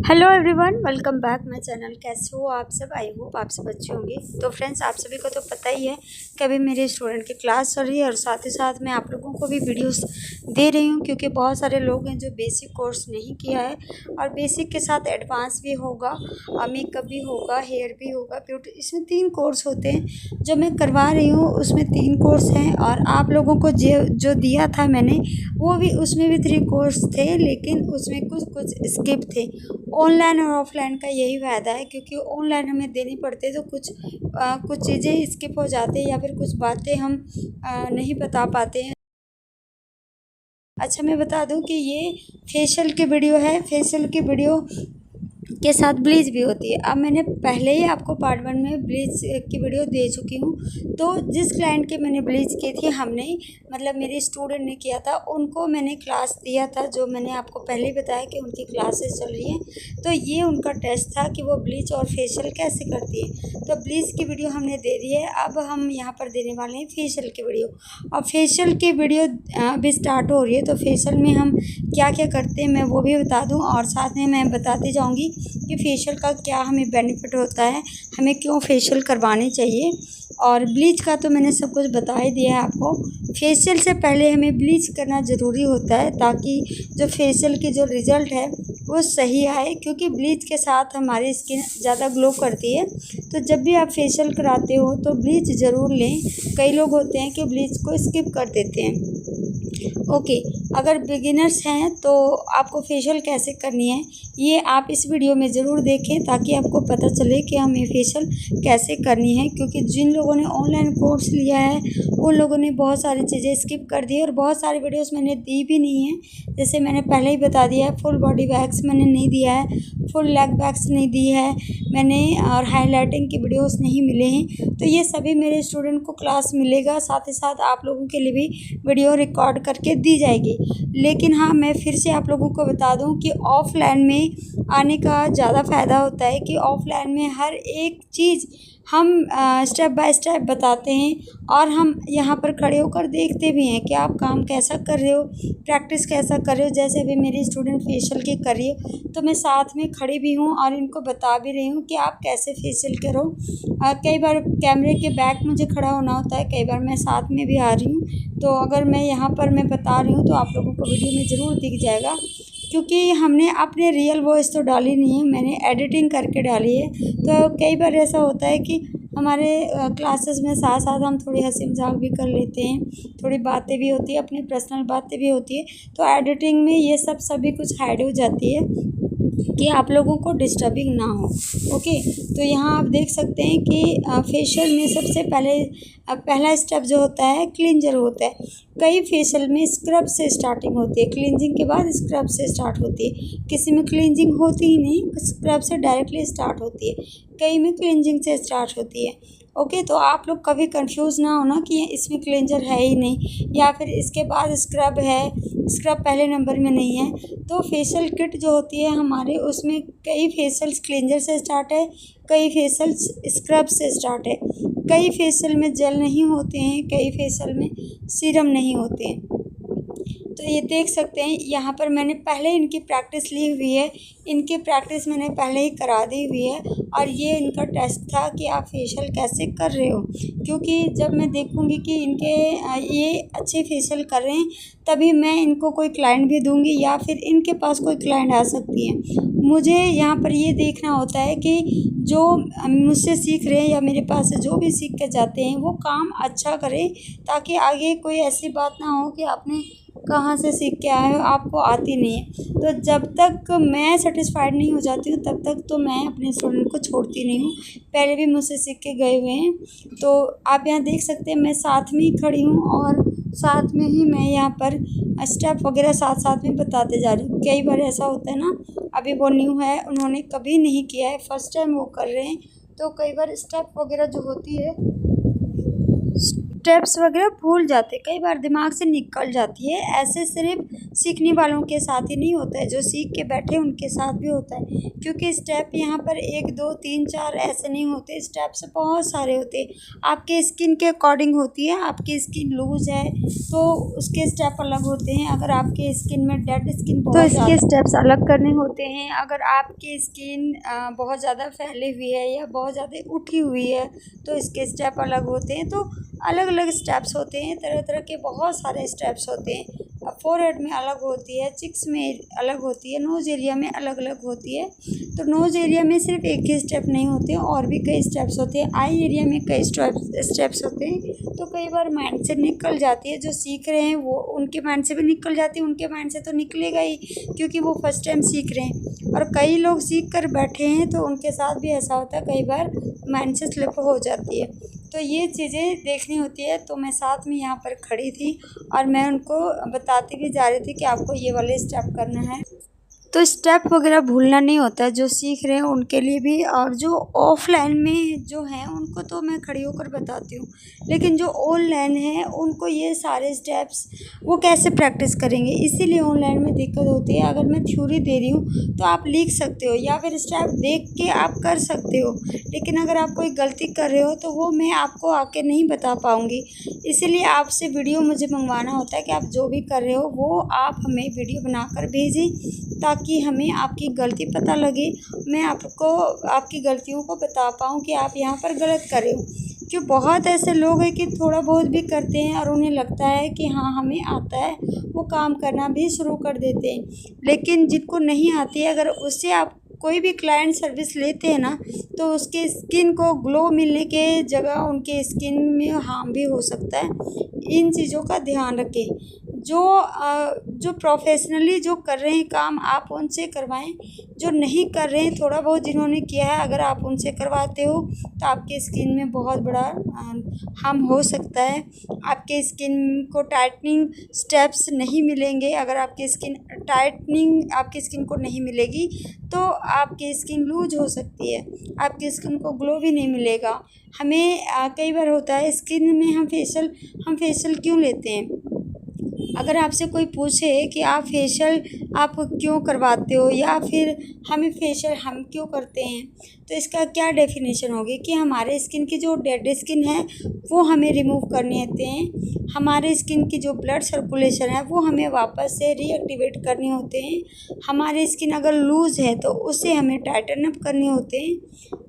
Hello everyone, welcome back my channel. कैसे हो आप सब? आई होप आप सब अच्छे होंगे। तो फ्रेंड्स, आप सभी को तो पता ही है कि अभी मेरे स्टूडेंट की क्लास चल रही है और साथ ही साथ मैं आप लोगों को भी वीडियोस दे रही हूँ, क्योंकि बहुत सारे लोग हैं जो बेसिक कोर्स नहीं किया है और बेसिक के साथ एडवांस भी होगा, मेकअप भी होगा, हेयर भी होगा, ब्यूटी, इसमें 3 कोर्स होते हैं जो मैं करवा रही हूँ। उसमें 3 कोर्स हैं और आप लोगों को जो दिया था मैंने, वो भी उसमें भी 3 कोर्स थे, लेकिन उसमें कुछ स्किप थे। ऑनलाइन और ऑफ़लाइन का यही फ़ायदा है, क्योंकि ऑनलाइन हमें देनी पड़ती है तो कुछ चीज़ें स्किप हो जाती हैं या फिर कुछ बातें हम नहीं बता पाते हैं। अच्छा, मैं बता दूं कि ये फेशियल की वीडियो है। फेशियल की वीडियो के साथ ब्लीच भी होती है। अब मैंने पहले ही आपको पार्ट 1 में ब्लीच की वीडियो दे चुकी हूँ। तो जिस क्लाइंट की मैंने ब्लीच की थी, हमने मतलब मेरे स्टूडेंट ने किया था, उनको मैंने क्लास दिया था, जो मैंने आपको पहले ही बताया कि उनकी क्लासेस चल रही हैं। तो ये उनका टेस्ट था कि वो ब्लीच और फेशियल कैसे करती है। तो ब्लीच की वीडियो हमने दे दी है। अब हम यहाँ पर देने वाले हैं फेशियल की वीडियो। और फेशियल की वीडियो अभी स्टार्ट हो रही है। तो फेशियल में हम क्या क्या करते हैं मैं वो भी बता दूँ, और साथ में मैं बताती जाऊँगी कि फेशियल का क्या हमें बेनिफिट होता है, हमें क्यों फेशियल करवानी चाहिए। और ब्लीच का तो मैंने सब कुछ बता ही दिया है आपको। फेशियल से पहले हमें ब्लीच करना ज़रूरी होता है, ताकि जो फेशियल की जो रिज़ल्ट है वो सही आए, क्योंकि ब्लीच के साथ हमारी स्किन ज़्यादा ग्लो करती है। तो जब भी आप फेशियल कराते हो तो ब्लीच ज़रूर लें। कई लोग होते हैं कि ब्लीच को स्किप कर देते हैं। ओके, अगर बिगिनर्स हैं तो आपको फेशियल कैसे करनी है ये आप इस वीडियो में ज़रूर देखें, ताकि आपको पता चले कि हमें फेशियल कैसे करनी है। क्योंकि जिन लोगों ने ऑनलाइन कोर्स लिया है उन लोगों ने बहुत सारी चीज़ें स्किप कर दी है और बहुत सारी वीडियोस मैंने दी भी नहीं है। जैसे मैंने पहले ही बता दिया है, फुल बॉडी वैक्स मैंने नहीं दिया है, फुल लेग वैक्स नहीं दी है मैंने, और हाईलाइटिंग की वीडियोस नहीं मिले हैं। तो ये सभी मेरे स्टूडेंट को क्लास मिलेगा, साथ ही साथ आप लोगों के लिए भी वीडियो रिकॉर्ड करके दी जाएगी। लेकिन हाँ, मैं फिर से आप लोगों को बता दूं कि ऑफ़लाइन में आने का ज़्यादा फ़ायदा होता है कि ऑफ़लाइन में हर एक चीज़ हम स्टेप बाय स्टेप बताते हैं और हम यहाँ पर खड़े होकर देखते भी हैं कि आप काम कैसा कर रहे हो, प्रैक्टिस कैसा कर रहे हो। जैसे अभी मेरी स्टूडेंट फेशियल की कर रही है तो मैं साथ में खड़ी भी हूँ और इनको बता भी रही हूँ कि आप कैसे फेशियल करो। कई बार कैमरे के बैक मुझे खड़ा होना होता है, कई बार मैं साथ में भी आ रही हूँ। तो अगर मैं यहाँ पर मैं बता रही हूँ तो आप लोगों को वीडियो में ज़रूर दिख जाएगा, क्योंकि हमने अपने रियल वॉइस तो डाली नहीं है, मैंने एडिटिंग करके डाली है। तो कई बार ऐसा होता है कि हमारे क्लासेस में साथ साथ हम थोड़ी हंसी मजाक भी कर लेते हैं, थोड़ी बातें भी होती है, अपनी पर्सनल बातें भी होती है। तो एडिटिंग में ये सब सभी कुछ हाइड हो जाती है कि आप लोगों को डिस्टर्बिंग ना हो। ओके, तो यहाँ आप देख सकते हैं कि फेशियल में सबसे पहले पहला स्टेप जो होता है क्लींजर होता है। कई फेशियल में स्क्रब से स्टार्टिंग होती है, क्लींजिंग के बाद स्क्रब से स्टार्ट होती है। किसी में क्लींजिंग होती ही नहीं, स्क्रब से डायरेक्टली स्टार्ट होती है, कई में क्लींजिंग से स्टार्ट होती है। ओके, तो आप लोग कभी कंफ्यूज ना होना कि इसमें क्लींजर है ही नहीं या फिर इसके बाद स्क्रब है, स्क्रब पहले नंबर में नहीं है। तो फेशियल किट जो होती है हमारे, उसमें कई फेशियल्स क्लींजर से स्टार्ट है, कई फेशियल्स स्क्रब से स्टार्ट है, कई फेशियल में जेल नहीं होते हैं, कई फेशियल में सीरम नहीं होते हैं। तो ये देख सकते हैं यहाँ पर मैंने पहले इनकी प्रैक्टिस ली हुई है, इनकी प्रैक्टिस मैंने पहले ही करा दी हुई है। और ये इनका टेस्ट था कि आप फेशियल कैसे कर रहे हो, क्योंकि जब मैं देखूँगी कि इनके ये अच्छे फेशियल कर रहे हैं तभी मैं इनको कोई क्लाइंट भी दूँगी या फिर इनके पास कोई क्लाइंट आ सकती है। मुझे यहाँ पर ये देखना होता है कि जो मुझसे सीख रहे हैं या मेरे पास से जो भी सीख के जाते हैं वो काम अच्छा करें, ताकि आगे कोई ऐसी बात ना हो कि आपने कहाँ से सीख के आए हो, आपको आती नहीं है। तो जब तक मैं सेटिस्फाइड नहीं हो जाती हूँ तब तक तो मैं अपने स्टूडेंट को छोड़ती नहीं हूँ, पहले भी मुझसे सीख के गए हुए हैं। तो आप यहाँ देख सकते हैं मैं साथ में ही खड़ी हूँ और साथ में ही मैं यहाँ पर स्टेप वगैरह साथ साथ में बताते जा रही हूँ। कई बार ऐसा होता है ना, अभी वो न्यू है, उन्होंने कभी नहीं किया है, फर्स्ट टाइम वो कर रहे हैं, तो कई बार स्टेप वगैरह जो होती है स्टेप्स वगैरह भूल जाते, कई बार दिमाग से निकल जाती है। ऐसे सिर्फ सीखने वालों के साथ ही नहीं होता है, जो सीख के बैठे उनके साथ भी होता है, क्योंकि स्टेप यहाँ पर 1 2 3 4 ऐसे नहीं होते, स्टेप्स बहुत सारे होते हैं। आपके स्किन के अकॉर्डिंग होती है, आपकी स्किन लूज है तो उसके स्टेप अलग होते हैं। अगर आपके स्किन में डेड स्किन तो इसके स्टेप्स अलग करने होते हैं। अगर आपकी स्किन बहुत ज़्यादा फैली हुई है या बहुत ज़्यादा उठी हुई है तो इसके स्टेप अलग होते हैं। तो अलग अलग स्टेप्स होते हैं, तरह तरह के बहुत सारे स्टेप्स होते हैं। फोरहेड में अलग होती है, चिक्स में अलग होती है, नोज़ एरिया में अलग अलग होती है। तो नोज़ एरिया में सिर्फ एक ही स्टेप नहीं होते, और भी कई स्टेप्स होते हैं। आई एरिया में कई स्टेप्स होते हैं। तो कई बार माइंड से निकल जाती है, जो सीख रहे हैं वो उनके माइंड से भी निकल जाती है। उनके माइंड से तो निकलेगा ही, क्योंकि वो फर्स्ट टाइम सीख रहे हैं। और कई लोग सीख कर बैठे हैं तो उनके साथ भी ऐसा होता है, कई बार माइंड से स्लिप हो जाती है। तो ये चीज़ें देखनी होती है। तो मैं साथ में यहाँ पर खड़ी थी और मैं उनको बताती भी जा रही थी कि आपको ये वाले स्टेप करना है। तो स्टेप वगैरह भूलना नहीं होता है, जो सीख रहे हैं उनके लिए भी, और जो ऑफलाइन में जो हैं उनको तो मैं खड़ी होकर बताती हूँ। लेकिन जो ऑनलाइन है उनको ये सारे स्टेप्स वो कैसे प्रैक्टिस करेंगे, इसीलिए ऑनलाइन में दिक्कत होती है। अगर मैं थ्योरी दे रही हूँ तो आप लिख सकते हो या फिर स्टेप देख के आप कर सकते हो, लेकिन अगर आप कोई गलती कर रहे हो तो वो मैं आपको आके नहीं बता पाऊँगी। इसीलिए आपसे वीडियो मुझे मंगवाना होता है कि आप जो भी कर रहे हो वो आप हमें वीडियो बनाकर भेजें, ताकि हमें आपकी गलती पता लगे, मैं आपको आपकी गलतियों को बता पाऊँ कि आप यहाँ पर गलत कर रहे हो। क्यों बहुत ऐसे लोग हैं कि थोड़ा बहुत भी करते हैं और उन्हें लगता है कि हाँ हमें आता है, वो काम करना भी शुरू कर देते हैं। लेकिन जिनको नहीं आती है, अगर उससे आप कोई भी क्लाइंट सर्विस लेते हैं ना, तो उसके स्किन को ग्लो मिलने के जगह उनके स्किन में हार्म भी हो सकता है। इन चीज़ों का ध्यान रखें। जो प्रोफेशनली जो कर रहे हैं काम आप उनसे करवाएं, जो नहीं कर रहे हैं थोड़ा बहुत जिन्होंने किया है अगर आप उनसे करवाते हो तो आपके स्किन में बहुत बड़ा हार्म हो सकता है। आपके स्किन को टाइटनिंग स्टेप्स नहीं मिलेंगे। अगर आपकी स्किन टाइटनिंग आपकी स्किन को नहीं मिलेगी तो आपकी स्किन लूज हो सकती है, आपकी स्किन को ग्लो भी नहीं मिलेगा। हमें कई बार होता है स्किन में हम फेशियल क्यों लेते हैं। अगर आपसे कोई पूछे कि आप फेशियल आप क्यों करवाते हो या फिर हमें फेशियल हम क्यों करते हैं, तो इसका क्या डेफिनेशन होगी कि हमारे स्किन की जो डेड स्किन है वो हमें रिमूव करनी होते हैं। हमारे स्किन की जो ब्लड सर्कुलेशन है वो हमें वापस से रीएक्टिवेट करने होते हैं। हमारी स्किन अगर लूज़ है तो उसे हमें टाइटन अप करने होते हैं,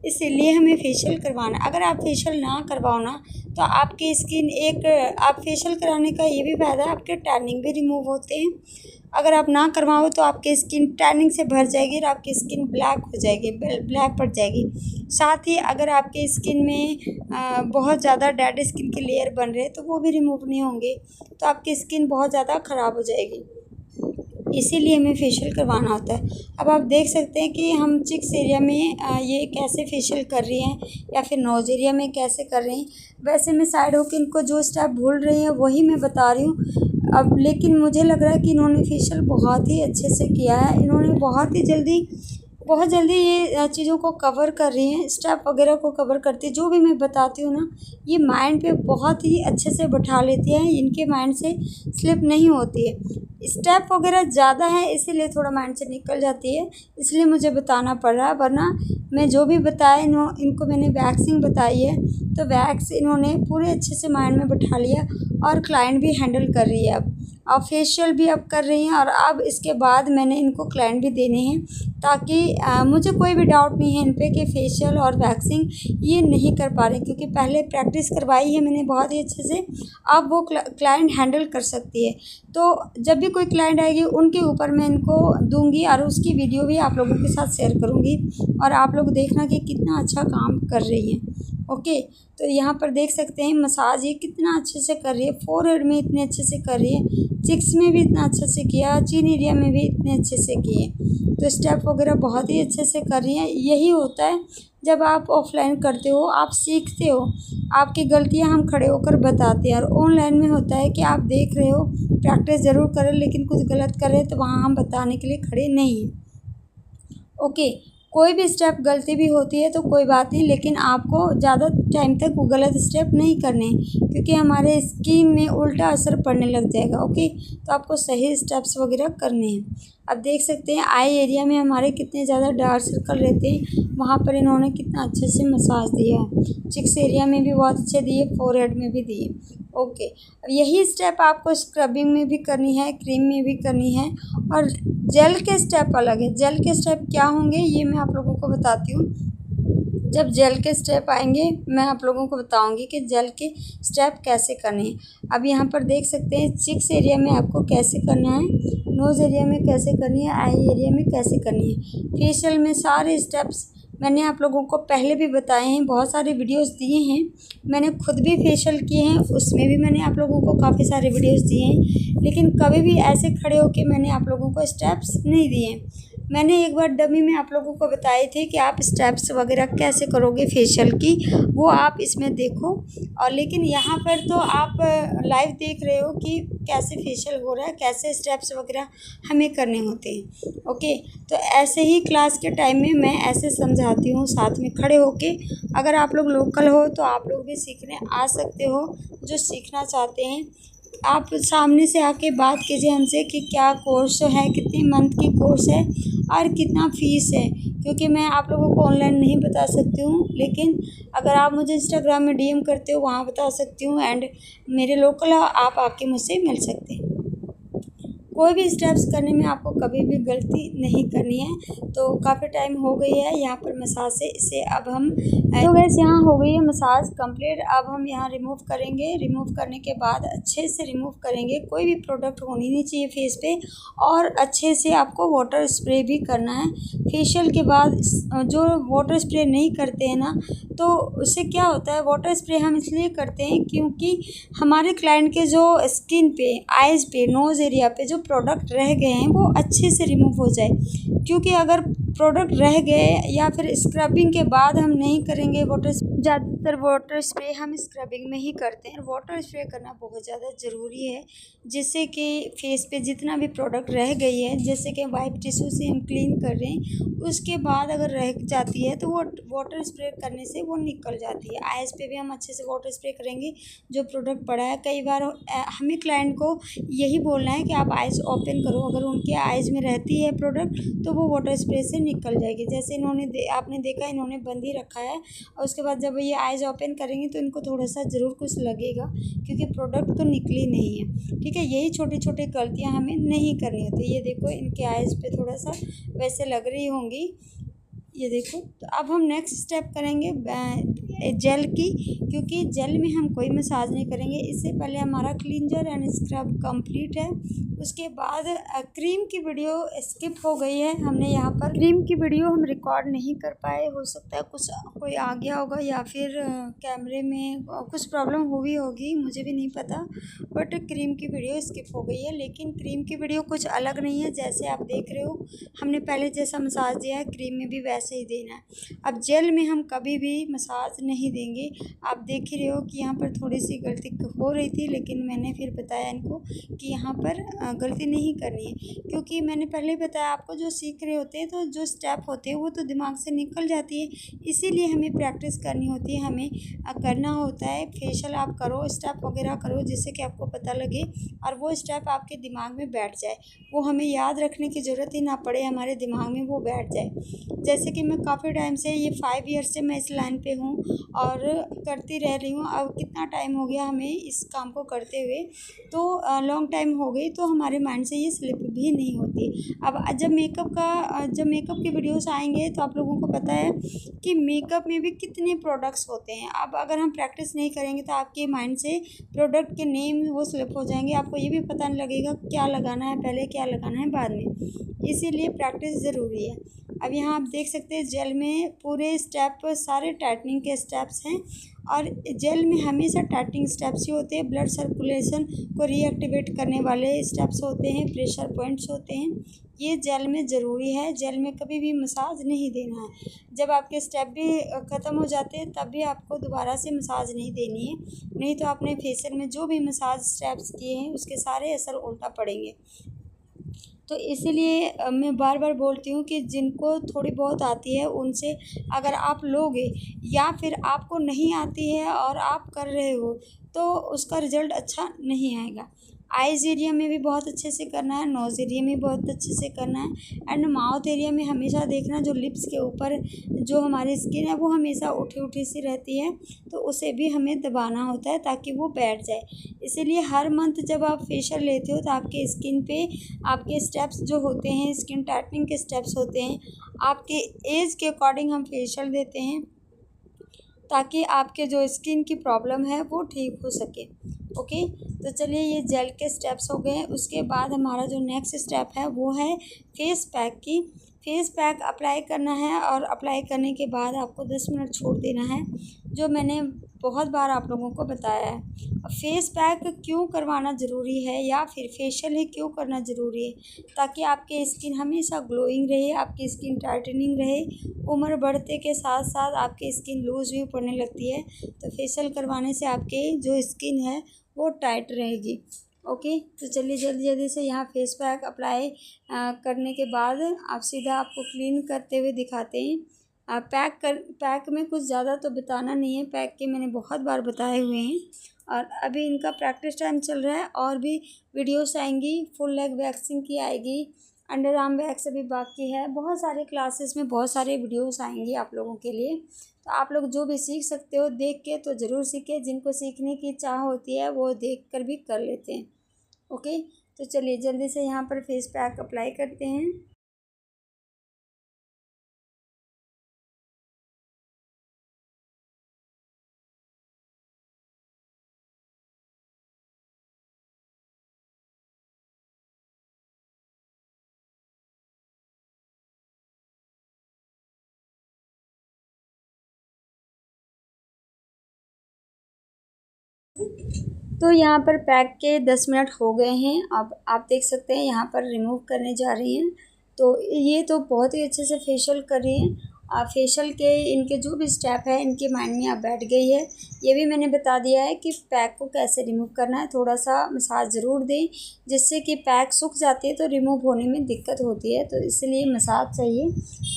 इसीलिए हमें फेशियल करवाना। अगर आप फेशियल ना करवाओ ना तो आपकी स्किन आप फेशियल कराने का ये भी फ़ायदा है, आपके टैनिंग भी रिमूव होते हैं। अगर आप ना करवाओ तो आपकी स्किन टैनिंग से भर जाएगी और आपकी स्किन ब्लैक हो जाएगी, ब्लैक पड़ जाएगी। साथ ही अगर आपकी स्किन में बहुत ज़्यादा डेड स्किन के लेयर बन रहे हैं तो वो भी रिमूव नहीं होंगे, तो आपकी स्किन बहुत ज़्यादा ख़राब हो जाएगी। इसीलिए हमें फेशियल करवाना होता है। अब आप देख सकते हैं कि हम चिक्स एरिया में ये कैसे फेशियल कर रही हैं या फिर नोज़ एरिया में कैसे कर रही हैं। वैसे मैं साइड होकर इनको जो स्टेप भूल रही हैं वही मैं बता रही हूँ। अब लेकिन मुझे लग रहा है कि इन्होंने फेशियल बहुत ही अच्छे से किया है। इन्होंने बहुत जल्दी ये चीज़ों को कवर कर रही हैं, स्टेप वगैरह को कवर करती है। जो भी मैं बताती हूँ ना ये माइंड पे बहुत ही अच्छे से बैठा लेती है, इनके माइंड से स्लिप नहीं होती है। स्टेप वगैरह ज़्यादा है इसीलिए थोड़ा माइंड से निकल जाती है, इसलिए मुझे बताना पड़ रहा है। वरना मैं जो भी बताया इनको मैंने वैक्सिंग बताई है, तो वैक्स इन्होंने पूरे अच्छे से माइंड में बैठा लिया और क्लाइंट भी हैंडल कर रही है। अब फेशियल भी अब कर रही हैं और अब इसके बाद मैंने इनको क्लाइंट भी देने हैं, ताकि मुझे कोई भी डाउट नहीं है इन पे कि फेशियल और वैक्सिंग ये नहीं कर पा रहे, क्योंकि पहले प्रैक्टिस करवाई है मैंने बहुत ही अच्छे से। अब वो क्लाइंट हैंडल कर सकती है। तो जब भी कोई क्लाइंट आएगी उनके ऊपर मैं इनको दूंगी और उसकी वीडियो भी आप लोगों के साथ शेयर करूंगी, और आप लोग देखना कि कितना अच्छा काम कर रही हैं। ओके, तो यहाँ पर देख सकते हैं मसाज ये कितना अच्छे से कर रही है, फोरहेड में इतने अच्छे से कर रही है, चिक्स में भी इतना अच्छे से किया, चिन एरिया में भी इतने अच्छे से किए। तो स्टेप वगैरह बहुत ही अच्छे से कर रही हैं। यही होता है जब आप ऑफलाइन करते हो, आप सीखते हो, आपकी गलतियां हम खड़े होकर बताते हैं। और ऑनलाइन में होता है कि आप देख रहे हो, प्रैक्टिस ज़रूर करें लेकिन कुछ गलत कर रहे हैं तो वहाँ हम बताने के लिए खड़े नहीं हैं। ओके, कोई भी स्टेप गलती भी होती है तो कोई बात नहीं, लेकिन आपको ज़्यादा टाइम तक वो गलत स्टेप नहीं करने हैं, क्योंकि हमारे स्किन में उल्टा असर पड़ने लग जाएगा। ओके, तो आपको सही स्टेप्स वगैरह करने हैं। अब देख सकते हैं आई एरिया में हमारे कितने ज़्यादा डार्क सर्कल रहते हैं, वहाँ पर इन्होंने कितना अच्छे से मसाज दिया है। चिक्स एरिया में भी बहुत अच्छे दिए, फोरहेड में भी दिए। ओके, अब यही स्टेप आपको स्क्रबिंग में भी करनी है, क्रीम में भी करनी है, और जेल के स्टेप अलग है। जेल के स्टेप क्या होंगे ये मैं आप लोगों को बताती हूँ। जब जेल के स्टेप आएंगे मैं आप लोगों को बताऊंगी कि जेल के स्टेप कैसे करने हैं। अब यहाँ पर देख सकते हैं चिक्स एरिया में आपको कैसे करना है, नोज़ एरिया में कैसे करनी है, आई एरिया में कैसे करनी है। फेशियल में सारे स्टेप्स मैंने आप लोगों को पहले भी बताए हैं, बहुत सारे वीडियोस दिए हैं। मैंने खुद भी फेशियल किए हैं, उसमें भी मैंने आप लोगों को काफ़ी सारे वीडियोस दिए हैं, लेकिन कभी भी ऐसे खड़े होकर मैंने आप लोगों को स्टेप्स नहीं दिए हैं। मैंने एक बार डमी में आप लोगों को बताए थे कि आप स्टेप्स वगैरह कैसे करोगे फेशियल की, वो आप इसमें देखो। और लेकिन यहाँ पर तो आप लाइव देख रहे हो कि कैसे फेशियल हो रहा है, कैसे स्टेप्स वगैरह हमें करने होते हैं। ओके, तो ऐसे ही क्लास के टाइम में मैं ऐसे समझाती हूँ साथ में खड़े होके। अगर आप लोग लोकल हो तो आप लोग भी सीखने आ सकते हो, जो सीखना चाहते हैं। आप सामने से आके बात कीजिए हमसे कि क्या कोर्स है, कितनी मंथ की कोर्स है और कितना फ़ीस है, क्योंकि मैं आप लोगों को ऑनलाइन नहीं बता सकती हूँ। लेकिन अगर आप मुझे इंस्टाग्राम में डीएम करते हो वहाँ बता सकती हूँ, एंड मेरे लोकल आप आके मुझसे मिल सकते हैं। कोई भी स्टेप्स करने में आपको कभी भी गलती नहीं करनी है। तो काफ़ी टाइम हो गई है यहाँ पर मसाज से, इसे अब हम तो वैसे यहाँ हो गई है मसाज कंप्लीट। अब हम यहाँ रिमूव करेंगे। रिमूव करने के बाद अच्छे से रिमूव करेंगे, कोई भी प्रोडक्ट होनी नहीं चाहिए फेस पे, और अच्छे से आपको वाटर स्प्रे भी करना है। फेशियल के बाद जो वाटर स्प्रे नहीं करते हैं ना, तो उससे क्या होता है, वाटर स्प्रे हम इसलिए करते हैं क्योंकि हमारे क्लाइंट के जो स्किन पे, आइज़ पे, नोज़ एरिया पे जो प्रोडक्ट रह गए हैं वो अच्छे से रिमूव हो जाए। क्योंकि अगर प्रोडक्ट रह गए या फिर स्क्रबिंग के बाद हम नहीं करेंगे वाटर, ज़्यादातर वाटर स्प्रे हम स्क्रबिंग में ही करते हैं। वाटर स्प्रे करना बहुत ज़्यादा ज़रूरी है, जिससे कि फेस पे जितना भी प्रोडक्ट रह गई है, जैसे कि वाइप टिश्यू से हम क्लीन कर रहे हैं, उसके बाद अगर रह जाती है तो वो वाटर स्प्रे करने से वो निकल जाती है। आइज़ पे भी हम अच्छे से वाटर स्प्रे करेंगे जो प्रोडक्ट पड़ा है। कई बार हमें क्लाइंट को यही बोलना है कि आप आइज़ ओपन करो, अगर उनके आइज़ में रहती है प्रोडक्ट तो वो वाटर स्प्रे से निकल जाएगी। जैसे इन्होंने आपने देखा इन्होंने बंद ही रखा है, और उसके बाद जब ये आइज़ ओपन करेंगे तो इनको थोड़ा सा ज़रूर कुछ लगेगा, क्योंकि प्रोडक्ट तो निकली नहीं है। ठीक है, यही छोटी छोटी गलतियाँ हमें नहीं करनी होती। ये देखो इनके आइज़ पे थोड़ा सा वैसे लग रही होंगी, ये देखो। तो अब हम नेक्स्ट स्टेप करेंगे जेल की, क्योंकि जेल में हम कोई मसाज नहीं करेंगे। इससे पहले हमारा क्लींजर एंड स्क्रब कंप्लीट है। उसके बाद क्रीम की वीडियो स्किप हो गई है, हमने यहाँ पर क्रीम की वीडियो हम रिकॉर्ड नहीं कर पाए। हो सकता है कुछ कोई आ गया होगा या फिर कैमरे में कुछ प्रॉब्लम हुई होगी, मुझे भी नहीं पता, बट क्रीम की वीडियो स्किप हो गई है। लेकिन क्रीम की वीडियो कुछ अलग नहीं है, जैसे आप देख रहे हो हमने पहले जैसा मसाज दिया है क्रीम में भी वैसे ही देना है। अब जेल में हम कभी भी मसाज नहीं देंगे। आप देख ही रहे हो कि यहाँ पर थोड़ी सी गलती हो रही थी, लेकिन मैंने फिर बताया इनको कि यहाँ पर गलती नहीं करनी है, क्योंकि मैंने पहले बताया आपको, जो सीख रहे होते हैं तो जो स्टेप होते हैं वो तो दिमाग से निकल जाती है। इसीलिए हमें प्रैक्टिस करनी होती है, हमें करना होता है। फेशियल आप करो, स्टेप वगैरह करो, जिससे कि आपको पता लगे और वो स्टेप आपके दिमाग में बैठ जाए, वो हमें याद रखने की ज़रूरत ही ना पड़े, हमारे दिमाग में वो बैठ जाए। जैसे कि मैं काफ़ी टाइम से, ये 5 ईयर से मैं इस लाइन पे हूँ और करती रह रही हूँ। अब कितना टाइम हो गया हमें इस काम को करते हुए, तो लॉन्ग टाइम हो गई, तो हमारे माइंड से ये स्लिप भी नहीं होती। अब जब मेकअप की वीडियोस आएंगे तो आप लोगों को पता है कि मेकअप में भी कितने प्रोडक्ट्स होते हैं। अब अगर हम प्रैक्टिस नहीं करेंगे तो आपके माइंड से प्रोडक्ट के नेम वो स्लिप हो जाएंगे, आपको ये भी पता नहीं लगेगा क्या लगाना है पहले, क्या लगाना है बाद में। इसीलिए प्रैक्टिस ज़रूरी है। अब यहाँ आप देख सकते हैं जेल में पूरे स्टेप सारे टाइटनिंग के स्टेप्स हैं, और जेल में हमेशा टाइटनिंग स्टेप्स ही होते हैं। ब्लड सर्कुलेशन को रीएक्टिवेट करने वाले स्टेप्स होते हैं, प्रेशर पॉइंट्स होते हैं, ये जेल में ज़रूरी है। जेल में कभी भी मसाज नहीं देना है। जब आपके स्टेप भी ख़त्म हो जाते हैं तब भी आपको दोबारा से मसाज नहीं देनी है, नहीं तो आपने फेशियल में जो भी मसाज स्टेप्स किए हैं उसके सारे असर उल्टा पड़ेंगे। तो इसीलिए मैं बार बार बोलती हूँ कि जिनको थोड़ी बहुत आती है उनसे अगर आप लोगे, या फिर आपको नहीं आती है और आप कर रहे हो, तो उसका रिज़ल्ट अच्छा नहीं आएगा। आइज़ एरिया में भी बहुत अच्छे से करना है, नोज़ एरिया में बहुत अच्छे से करना है, एंड माउथ एरिया में हमेशा देखना जो लिप्स के ऊपर जो हमारी स्किन है वो हमेशा उठी उठी सी रहती है, तो उसे भी हमें दबाना होता है ताकि वो बैठ जाए। इसीलिए हर मंथ जब आप फेशियल लेते हो तो आपके स्किन पे आपके स्टेप्स जो होते हैं, स्किन टाइटनिंग के स्टेप्स होते हैं, आपके एज के अकॉर्डिंग हम फेशियल देते हैं ताकि आपके जो स्किन की प्रॉब्लम है वो ठीक हो सके। ओके, तो चलिए ये जेल के स्टेप्स हो गए। उसके बाद हमारा जो नेक्स्ट स्टेप है वो है फेस पैक की। फेस पैक अप्लाई करना है और अप्लाई करने के बाद आपको 10 मिनट छोड़ देना है, जो मैंने बहुत बार आप लोगों को बताया है। अब फेस पैक क्यों करवाना ज़रूरी है या फिर फेशियल ही क्यों करना ज़रूरी है, ताकि आपकी स्किन हमेशा ग्लोइंग रहे, आपकी स्किन टाइटनिंग रहे। उम्र बढ़ते के साथ साथ आपकी स्किन लूज़ भी पड़ने लगती है, तो फेशियल करवाने से आपके जो स्किन है वो टाइट रहेगी। ओके, तो चलिए जल्दी जल्दी से यहाँ फेस पैक अप्लाई करने के बाद आप सीधा आपको क्लीन करते हुए दिखाते हैं। पैक में कुछ ज़्यादा तो बताना नहीं है, पैक के मैंने बहुत बार बताए हुए हैं, और अभी इनका प्रैक्टिस टाइम चल रहा है। और भी वीडियोस आएंगी, फुल लेग वैक्सिंग की आएगी, अंडर आर्म वैक्स अभी बाकी है, बहुत सारे क्लासेस में बहुत सारे वीडियोस आएंगी आप लोगों के लिए। तो आप लोग जो भी सीख सकते हो देख के तो ज़रूर सीखें, जिनको सीखने की चाह होती है वो देख कर भी कर लेते हैं। ओके, तो चलिए जल्दी से यहाँ पर फेस पैक अप्लाई करते हैं। तो यहाँ पर पैक के 10 मिनट हो गए हैं। अब आप देख सकते हैं यहाँ पर रिमूव करने जा रही हैं। तो ये तो बहुत ही अच्छे से फेशियल कर रही हैं। फेशियल के इनके जो भी स्टेप है इनके माइंड में अब बैठ गई है। ये भी मैंने बता दिया है कि पैक को कैसे रिमूव करना है। थोड़ा सा मसाज ज़रूर दें, जिससे कि पैक सूख जाती है तो रिमूव होने में दिक्कत होती है, तो इसलिए मसाज चाहिए।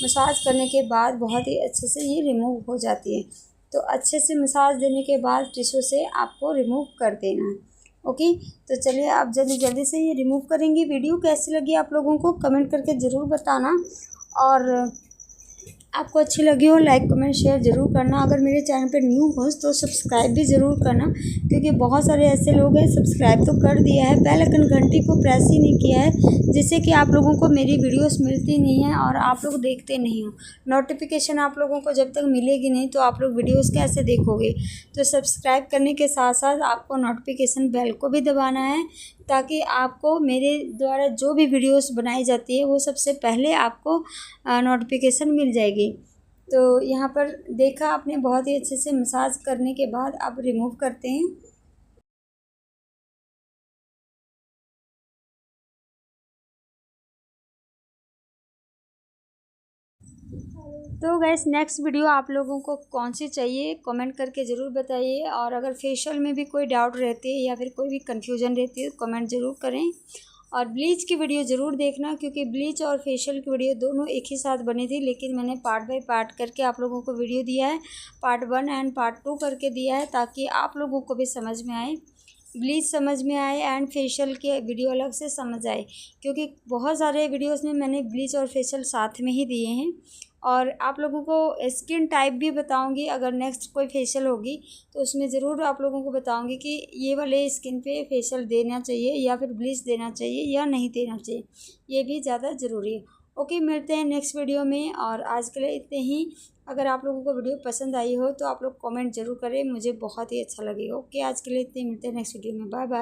मसाज करने के बाद बहुत ही अच्छे से ये रिमूव हो जाती है। तो अच्छे से मसाज देने के बाद टिश्यू से आपको रिमूव कर देना है। ओके, तो चलिए आप जल्दी जल्दी से ये रिमूव करेंगे। वीडियो कैसी लगी आप लोगों को कमेंट करके ज़रूर बताना, और आपको अच्छी लगी हो लाइक कमेंट शेयर ज़रूर करना। अगर मेरे चैनल पर न्यू हो तो सब्सक्राइब भी ज़रूर करना, क्योंकि बहुत सारे ऐसे लोग हैं सब्सक्राइब तो कर दिया है, बेल आइकन घंटी को प्रेस ही नहीं किया है, जिससे कि आप लोगों को मेरी वीडियोस मिलती नहीं है और आप लोग देखते नहीं हो। नोटिफिकेशन आप लोगों को जब तक मिलेगी नहीं तो आप लोग वीडियोज़ कैसे देखोगे। तो सब्सक्राइब करने के साथ साथ आपको नोटिफिकेशन बेल को भी दबाना है, ताकि आपको मेरे द्वारा जो भी वीडियोस बनाई जाती है वो सबसे पहले आपको नोटिफिकेशन मिल जाएगी। तो यहाँ पर देखा आपने, बहुत ही अच्छे से मसाज करने के बाद अब रिमूव करते हैं। तो गैस नेक्स्ट वीडियो आप लोगों को कौन सी चाहिए कमेंट करके ज़रूर बताइए, और अगर फेशियल में भी कोई डाउट रहती है या फिर कोई भी कन्फ्यूजन रहती है तो कमेंट ज़रूर करें। और ब्लीच की वीडियो ज़रूर देखना, क्योंकि ब्लीच और फेशियल की वीडियो दोनों एक ही साथ बनी थी, लेकिन मैंने पार्ट बाय पार्ट करके आप लोगों को वीडियो दिया है। पार्ट 1 एंड पार्ट 2 करके दिया है, ताकि आप लोगों को भी समझ में आए, ब्लीच समझ में आए एंड फेशियल के वीडियो अलग से समझ आए, क्योंकि बहुत सारे वीडियोस में मैंने ब्लीच और फेशियल साथ में ही दिए हैं। और आप लोगों को स्किन टाइप भी बताऊंगी, अगर नेक्स्ट कोई फेशियल होगी तो उसमें ज़रूर आप लोगों को बताऊंगी कि ये वाले स्किन पे फेशियल देना चाहिए या फिर ब्लीच देना चाहिए या नहीं देना चाहिए, ये भी ज़्यादा ज़रूरी है। ओके, मिलते हैं नेक्स्ट वीडियो में, और आज के लिए इतने ही। अगर आप लोगों को वीडियो पसंद आई हो तो आप लोग कमेंट ज़रूर करें, मुझे बहुत ही अच्छा लगेगा। ओके, आज के लिए इतने, मिलते हैं नेक्स्ट वीडियो में। Bye bye.